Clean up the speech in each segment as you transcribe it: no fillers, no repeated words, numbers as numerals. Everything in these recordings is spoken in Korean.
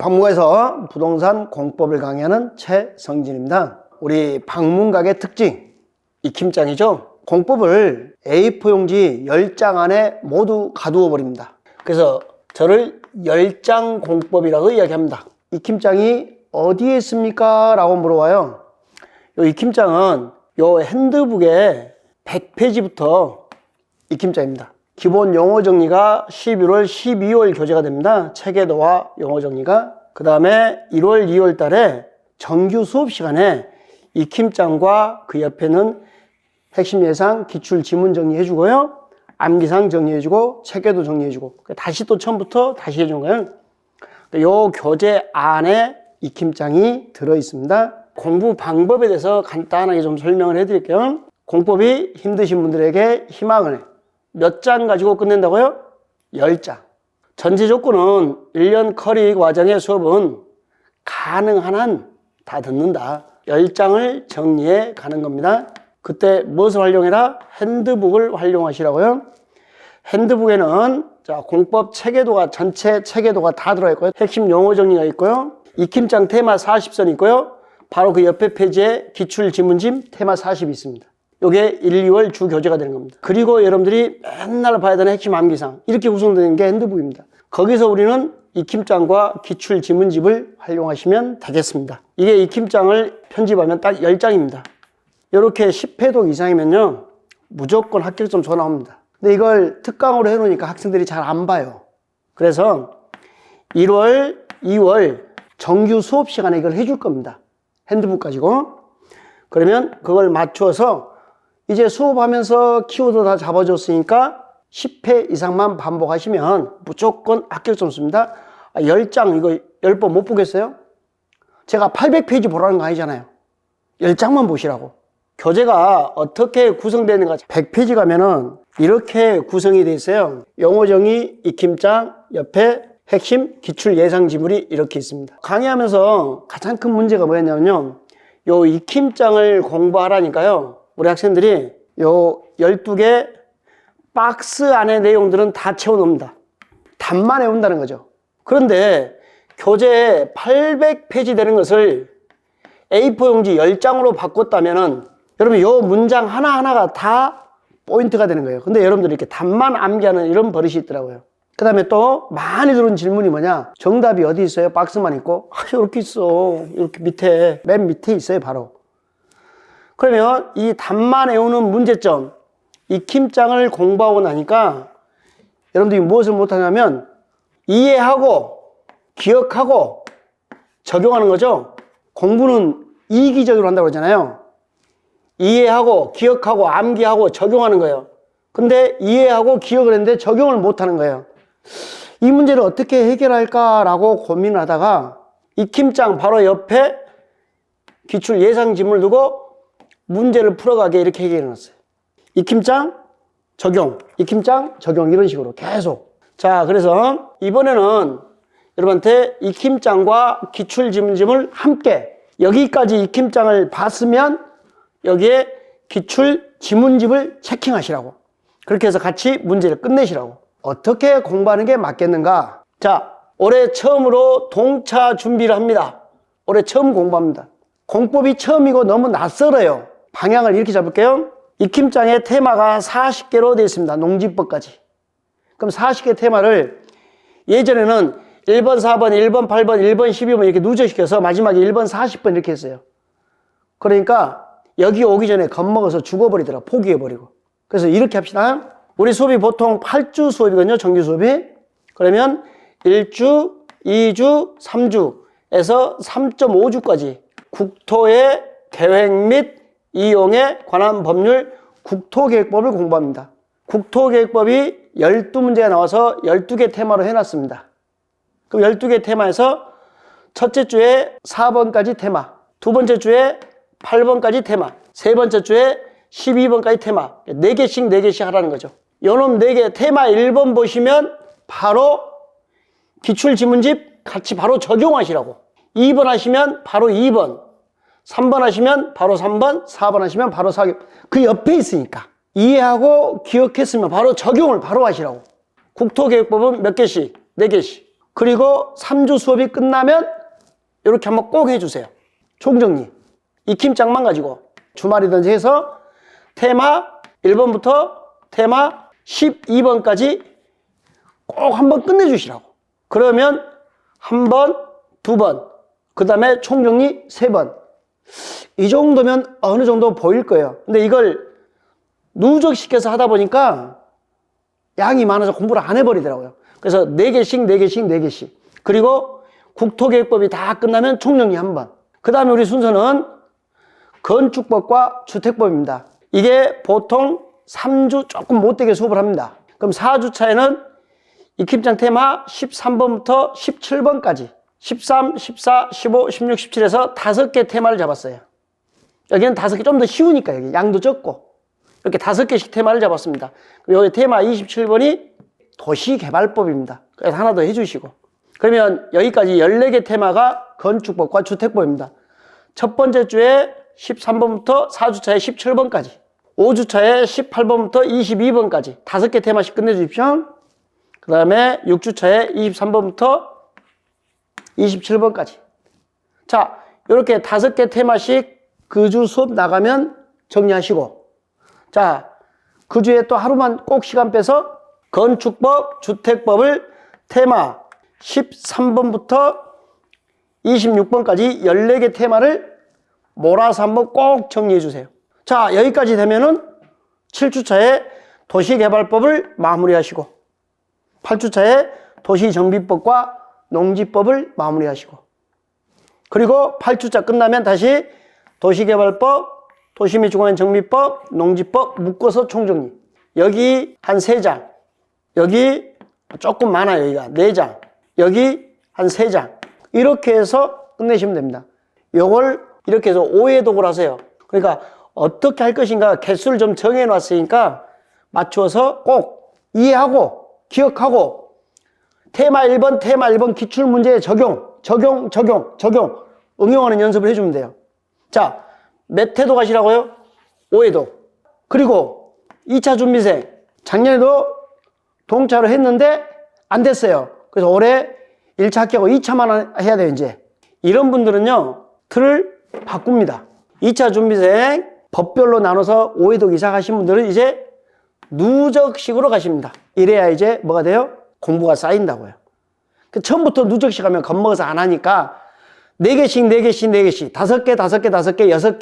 박물관에서 부동산 공법을 강의하는 최성진입니다. 우리 방문각의 특징, 익힘장이죠. 공법을 A4 용지 10장 안에 모두 가두어 버립니다. 그래서 저를 10장 공법이라고 이야기합니다. 익힘장이 어디에 있습니까? 라고 물어봐요. 이 익힘장은 요 핸드북의 100페이지부터 익힘장입니다. 기본 용어 정리가 11월, 12월 교재가 됩니다. 체계도와 용어 정리가. 그 다음에 1월, 2월 달에 정규 수업 시간에 익힘장과 그 옆에는 핵심 예상, 기출 지문 정리해주고요. 암기상 정리해주고, 체계도 정리해주고, 다시 또 처음부터 다시 해주는 거예요. 요 교재 안에 익힘장이 들어있습니다. 공부 방법에 대해서 간단하게 좀 설명을 해드릴게요. 공법이 힘드신 분들에게 희망을 몇 장 가지고 끝낸다고요? 10장. 전제 조건은 1년 커리 과정의 수업은 가능한 한 다 듣는다. 10장을 정리해 가는 겁니다. 그때 무엇을 활용해라? 핸드북을 활용하시라고요. 핸드북에는 공법 체계도가, 전체 체계도가 다 들어있고요. 핵심 용어 정리가 있고요. 익힘장 테마 40선 있고요. 바로 그 옆에 페이지에 기출 지문짐 테마 40이 있습니다. 요게 1, 2월 주 교재가 되는 겁니다. 그리고 여러분들이 맨날 봐야 되는 핵심 암기상, 이렇게 구성되는 게 핸드북입니다. 거기서 우리는 익힘장과 기출 지문집을 활용하시면 되겠습니다. 이게 익힘장을 편집하면 딱 10장입니다. 이렇게 10회독 이상이면요 무조건 합격점 줘 나옵니다. 근데 이걸 특강으로 해놓으니까 학생들이 잘 안 봐요. 그래서 1월, 2월 정규 수업 시간에 이걸 해줄 겁니다. 핸드북 가지고. 그러면 그걸 맞추어서 이제 수업하면서 키워드 다 잡아줬으니까 10회 이상만 반복하시면 무조건 합격 점수입니다. 10장 이거 10번 못 보겠어요? 제가 800페이지 보라는 거 아니잖아요. 10장만 보시라고. 교재가 어떻게 구성되는가. 100페이지 가면은 이렇게 구성이 되어 있어요. 용어 정의, 익힘장, 옆에 핵심, 기출 예상 지물이 이렇게 있습니다. 강의하면서 가장 큰 문제가 뭐였냐면요. 요 익힘장을 공부하라니까요. 우리 학생들이 요 12개 박스 안의 내용들은 다 채워놓습니다. 답만 외운다는 거죠. 그런데 교재에 800페이지 되는 것을 A4 용지 10장으로 바꿨다면은 여러분 요 문장 하나하나가 다 포인트가 되는 거예요. 근데 여러분들이 이렇게 답만 암기하는 이런 버릇이 있더라고요. 그 다음에 또 많이 들은 질문이 뭐냐? 정답이 어디 있어요? 박스만 있고? 이렇게 있어. 이렇게 밑에, 맨 밑에 있어요, 바로. 그러면 이 답만 외우는 문제점, 익힘장을 공부하고 나니까 여러분들이 무엇을 못하냐면 이해하고 기억하고 적용하는 거죠. 공부는 이기적으로 한다고 그러잖아요. 이해하고 기억하고 암기하고 적용하는 거예요. 근데 이해하고 기억을 했는데 적용을 못하는 거예요. 이 문제를 어떻게 해결할까라고 고민을 하다가 익힘장 바로 옆에 기출 예상 지문을 두고 문제를 풀어가게 이렇게 해결해 놨어요. 익힘장, 적용, 익힘장, 적용 이런 식으로 계속. 자, 그래서 이번에는 여러분한테 익힘장과 기출 지문집을 함께 여기까지 익힘장을 봤으면 여기에 기출 지문집을 체킹하시라고. 그렇게 해서 같이 문제를 끝내시라고. 어떻게 공부하는 게 맞겠는가? 자, 올해 처음으로 동차 준비를 합니다. 올해 처음 공부합니다. 공법이 처음이고 너무 낯설어요. 방향을 이렇게 잡을게요. 익힘장의 테마가 40개로 되어 있습니다. 농지법까지. 그럼 40개 테마를 예전에는 1번, 4번, 1번, 8번, 1번, 12번 이렇게 누적시켜서 마지막에 1번, 40번 이렇게 했어요. 그러니까 여기 오기 전에 겁먹어서 죽어버리더라. 포기해버리고. 그래서 이렇게 합시다. 우리 수업이 보통 8주 수업이거든요. 정규 수업이. 그러면 1주, 2주, 3주에서 3.5주까지 국토의 계획 및 이용에 관한 법률 국토계획법을 공부합니다. 국토계획법이 12문제가 나와서 12개 테마로 해놨습니다. 그럼 12개 테마에서 첫째 주에 4번까지 테마, 두 번째 주에 8번까지 테마, 세 번째 주에 12번까지 테마, 4개씩 4개씩 하라는 거죠. 요놈 4개 테마 1번 보시면 바로 기출지문집 같이 바로 적용하시라고. 2번 하시면 바로 2번, 3번 하시면 바로 3번, 4번 하시면 바로 4번. 그 옆에 있으니까 이해하고 기억했으면 바로 적용을 바로 하시라고. 국토계획법은 몇 개씩? 4개씩. 그리고 3주 수업이 끝나면 이렇게 한번 꼭 해주세요. 총정리. 익힘장만 가지고 주말이든지 해서 테마 1번부터 테마 12번까지 꼭 한번 끝내주시라고. 그러면 한 번, 두 번, 그 다음에 총정리 3번. 이 정도면 어느 정도 보일 거예요. 근데 이걸 누적시켜서 하다 보니까 양이 많아서 공부를 안 해버리더라고요. 그래서 4개씩, 4개씩, 4개씩. 그리고 국토계획법이 다 끝나면 총정리 한 번. 그 다음에 우리 순서는 건축법과 주택법입니다. 이게 보통 3주 조금 못되게 수업을 합니다. 그럼 4주차에는 익힘장 테마 13번부터 17번까지 13, 14, 15, 16, 17에서 5개 테마를 잡았어요. 여기는 5개 좀 더 쉬우니까 여기 양도 적고 이렇게 5개씩 테마를 잡았습니다. 여기 테마 27번이 도시개발법입니다. 그래서 하나 더 해주시고 그러면 여기까지 14개 테마가 건축법과 주택법입니다. 첫 번째 주에 13번부터 4주차에 17번까지 5주차에 18번부터 22번까지 5개 테마씩 끝내주십시오. 그 다음에 6주차에 23번부터 27번까지. 자, 이렇게 5개 테마씩 그 주 수업 나가면 정리하시고, 자, 그 주에 또 하루만 꼭 시간 빼서 건축법, 주택법을 테마 13번부터 26번까지 14개 테마를 몰아서 한번 꼭 정리해 주세요. 자, 여기까지 되면은 7주차에 도시개발법을 마무리하시고 8주차에 도시정비법과 농지법을 마무리하시고 그리고 8주차 끝나면 다시 도시개발법, 도시및중앙정비법, 농지법 묶어서 총정리. 여기 한 3장, 여기 조금 많아요. 여기가 4장, 여기 한 3장 이렇게 해서 끝내시면 됩니다. 요걸 이렇게 해서 오해독을 하세요. 그러니까 어떻게 할 것인가 개수를 좀 정해 놨으니까 맞추어서 꼭 이해하고 기억하고 테마 1번 기출문제에 적용 응용하는 연습을 해주면 돼요. 자, 몇 회독 하시라고요? 5회독. 그리고 2차 준비생 작년에도 동차로 했는데 안 됐어요. 그래서 올해 1차 합격하고 2차만 해야 돼요. 이제 이런 분들은요 틀을 바꿉니다. 2차 준비생 법별로 나눠서 5회독 이상 하신 분들은 이제 누적식으로 가십니다. 이래야 이제 뭐가 돼요? 공부가 쌓인다고요. 처음부터 누적식 하면 겁먹어서 안 하니까 4개씩 5개, 5개,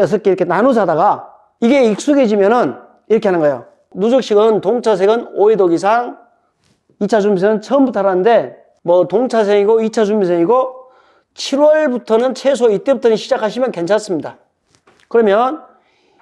6개 이렇게 나눠서 하다가 이게 익숙해지면은 이렇게 하는 거예요. 누적식은 동차생은 5회독 이상, 2차 준비생은 처음부터 하라는데 뭐 동차생이고 2차 준비생이고 7월부터는 최소 이때부터는 시작하시면 괜찮습니다. 그러면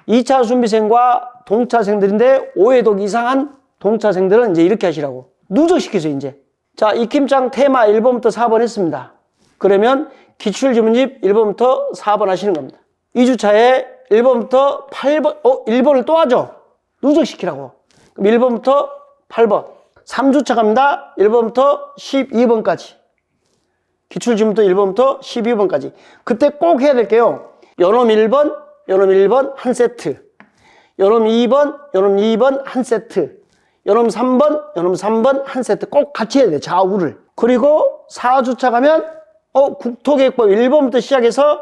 2차 준비생과 동차생들인데 5회독 이상한 동차생들은 이제 이렇게 하시라고. 누적시키세요, 이제. 자, 익힘장 테마 1번부터 4번 했습니다. 그러면 기출지문집 1번부터 4번 하시는 겁니다. 2주차에 1번부터 8번, 1번을 또 하죠? 누적시키라고. 그럼 1번부터 8번. 3주차 갑니다. 1번부터 12번까지. 기출지문부터 1번부터 12번까지. 그때 꼭 해야 될게요. 요놈 1번, 요놈 1번 한 세트. 요놈 2번, 요놈 2번 한 세트. 요놈 3번, 요놈 3번 한 세트. 꼭 같이 해야 돼, 좌우를. 그리고 4주차 가면 국토계획법 1번부터 시작해서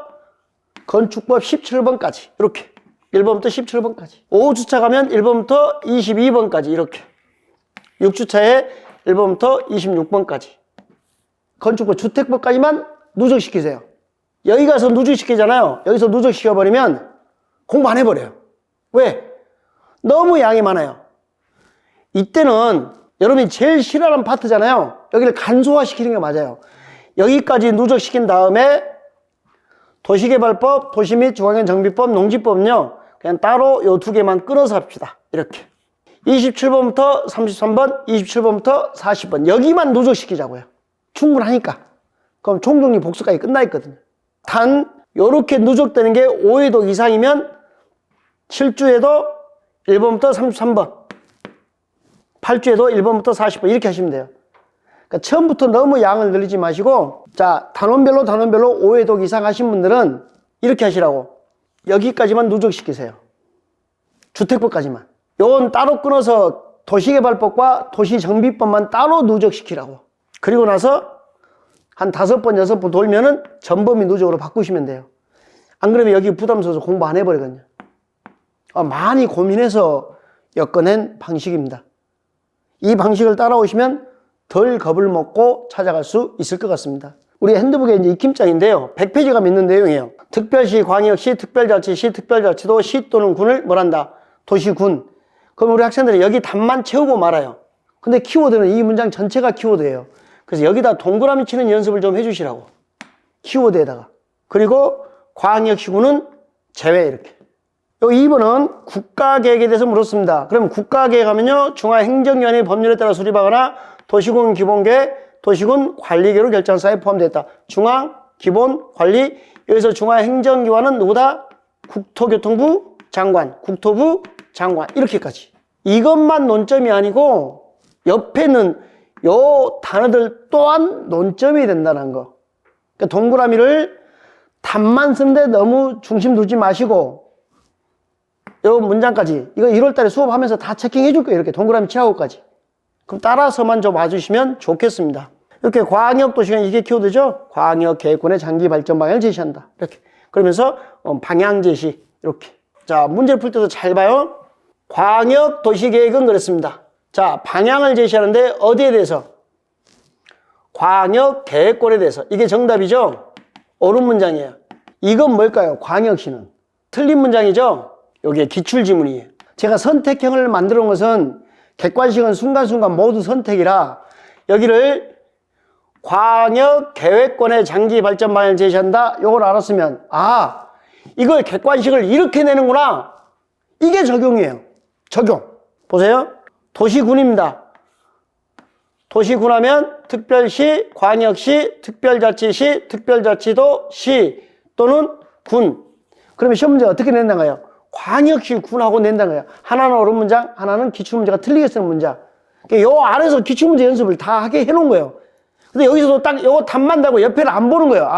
건축법 17번까지 이렇게 1번부터 17번까지 5주차 가면 1번부터 22번까지 이렇게 6주차에 1번부터 26번까지 건축법 주택법까지만 누적시키세요. 여기 가서 누적시키잖아요. 여기서 누적시켜버리면 공부 안 해버려요. 왜? 너무 양이 많아요. 이때는 여러분이 제일 싫어하는 파트잖아요. 여기를 간소화시키는 게 맞아요. 여기까지 누적시킨 다음에 도시개발법, 도시 및 중앙정비법, 농지법은요 그냥 따로 요 2개만 끊어서 합시다. 이렇게 27번부터 33번, 27번부터 40번 여기만 누적시키자고요. 충분하니까. 그럼 총정리 복수까지 끝나 있거든요. 단 요렇게 누적되는 게 5회독 이상이면 7주에도 1번부터 33번 8주에도 1번부터 40번 이렇게 하시면 돼요. 그러니까 처음부터 너무 양을 늘리지 마시고 자 단원별로 5회독 이상 하신 분들은 이렇게 하시라고. 여기까지만 누적시키세요. 주택법까지만. 요건 따로 끊어서 도시개발법과 도시정비법만 따로 누적시키라고. 그리고 나서 한 5번, 6번 돌면은 전범위 누적으로 바꾸시면 돼요. 안 그러면 여기 부담스러워서 공부 안 해버리거든요. 많이 고민해서 엮어낸 방식입니다. 이 방식을 따라오시면 덜 겁을 먹고 찾아갈 수 있을 것 같습니다. 우리 핸드북에 이제 익힘장인데요. 100페이지가 있는 내용이에요. 특별시, 광역시, 특별자치시, 특별자치도, 시 또는 군을 뭐란다? 도시군. 그럼 우리 학생들이 여기 답만 채우고 말아요. 근데 키워드는 이 문장 전체가 키워드예요. 그래서 여기다 동그라미 치는 연습을 좀 해주시라고. 키워드에다가. 그리고 광역시군은 제외 이렇게. 요 2번은 국가계획에 대해서 물었습니다. 그럼 국가계획 하면요. 중앙행정위원회 법률에 따라 수립하거나 도시군 기본계획, 도시군 관리계획으로 결정한 사항에 포함되어 있다. 중앙, 기본, 관리. 여기서 중앙행정기관은 누구다? 국토교통부 장관, 국토부 장관. 이렇게까지. 이것만 논점이 아니고 옆에는 요 단어들 또한 논점이 된다는 거. 그러니까 동그라미를 답만 쓰는데 너무 중심 두지 마시고 요 문장까지 이거 1월달에 수업하면서 다 체킹해 줄 거예요. 이렇게 동그라미 칠하고까지. 그럼 따라서만 좀 와주시면 좋겠습니다. 이렇게 광역도시가 이게 키워드죠. 광역계획군의 장기 발전 방향을 제시한다. 이렇게. 그러면서 방향 제시 이렇게. 자, 문제를 풀 때도 잘 봐요. 광역도시계획은 그랬습니다. 자, 방향을 제시하는데 어디에 대해서? 광역계획권에 대해서. 이게 정답이죠? 옳은 문장이에요. 이건 뭘까요? 광역시는. 틀린 문장이죠? 여기에 기출지문이에요. 제가 선택형을 만들어 놓은 것은 객관식은 순간순간 모두 선택이라 여기를 광역계획권의 장기 발전 방향을 제시한다. 요걸 알았으면 이걸 객관식을 이렇게 내는구나. 이게 적용이에요. 적용. 보세요. 도시군입니다. 도시군 하면 특별시, 광역시, 특별자치시, 특별자치도, 시 또는 군. 그러면 시험 문제 어떻게 낸다고요? 광역시 군하고 낸다는 거예요. 하나는 옳은 문장, 하나는 기출문제가 틀리게 쓰는 문장. 요 안에서 기출문제 연습을 다 하게 해놓은 거예요. 근데 여기서도 딱 요거 답만 달고 옆에를 안 보는 거예요.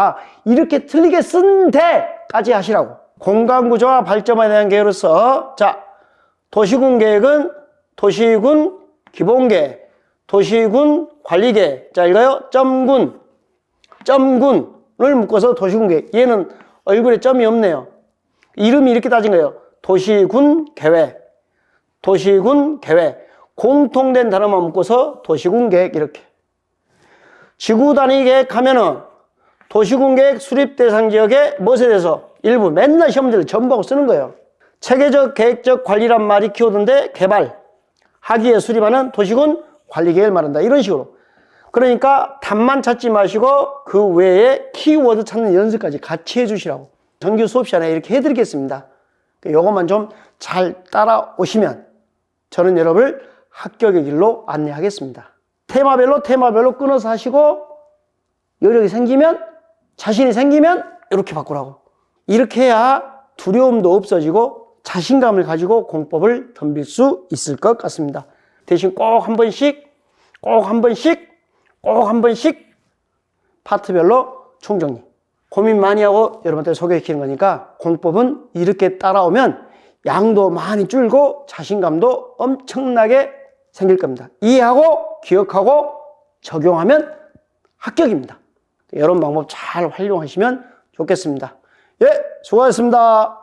이렇게 틀리게 쓴데까지 하시라고. 공간구조와 발전에 대한 계획으로서 자, 도시군 계획은 도시군 기본계획, 도시군 관리계획. 자, 읽어요. 점군을 묶어서 도시군 계획. 얘는 얼굴에 점이 없네요. 이름이 이렇게 따진 거예요. 도시군 계획, 도시군 계획. 공통된 단어만 묶어서 도시군 계획 이렇게. 지구 단위 계획 하면은 도시군 계획 수립 대상 지역의 무엇에 대해서 일부 맨날 시험 문제를 전부하고 쓰는 거예요. 체계적 계획적 관리란 말이 키워드인데 개발, 하기에 수립하는 도시군 관리 계획을 말한다. 이런 식으로. 그러니까 답만 찾지 마시고 그 외에 키워드 찾는 연습까지 같이 해주시라고. 정규 수업 시간에 이렇게 해드리겠습니다. 요것만 좀 잘 따라오시면 저는 여러분을 합격의 길로 안내하겠습니다. 테마별로 끊어서 하시고 여력이 생기면, 자신이 생기면 이렇게 바꾸라고. 이렇게 해야 두려움도 없어지고 자신감을 가지고 공법을 덤빌 수 있을 것 같습니다. 대신 꼭 한 번씩 파트별로 총정리. 고민 많이 하고 여러분한테 소개시키는 거니까 공법은 이렇게 따라오면 양도 많이 줄고 자신감도 엄청나게 생길 겁니다. 이해하고 기억하고 적용하면 합격입니다. 이런 방법 잘 활용하시면 좋겠습니다. 예, 수고하셨습니다.